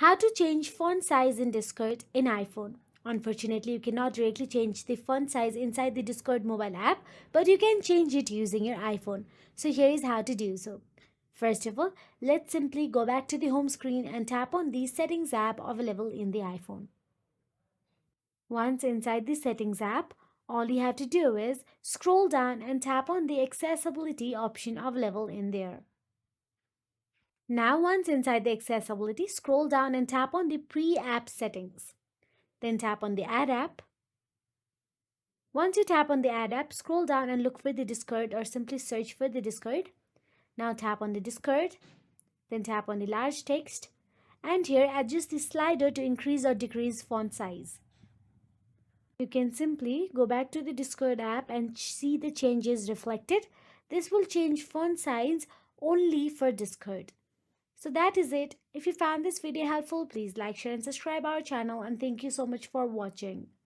How to change font size in Discord in iPhone. Unfortunately, you cannot directly change the font size inside the Discord mobile app, but you can change it using your iPhone. So here is how to do so. First of all, let's simply go back to the home screen and tap on the Settings app available in the iPhone. Once inside the Settings app, all you have to do is scroll down and tap on the Accessibility option available in there. Now once inside the accessibility, scroll down and tap on the pre-app settings. Then tap on the add app. Once you tap on the add app, scroll down and look for the Discord or simply search for the Discord. Now tap on the Discord. Then tap on the large text. And here adjust the slider to increase or decrease font size. You can simply go back to the Discord app and see the changes reflected. This will change font size only for Discord. So that is it. If you found this video helpful, please like, share and subscribe our channel, and thank you so much for watching.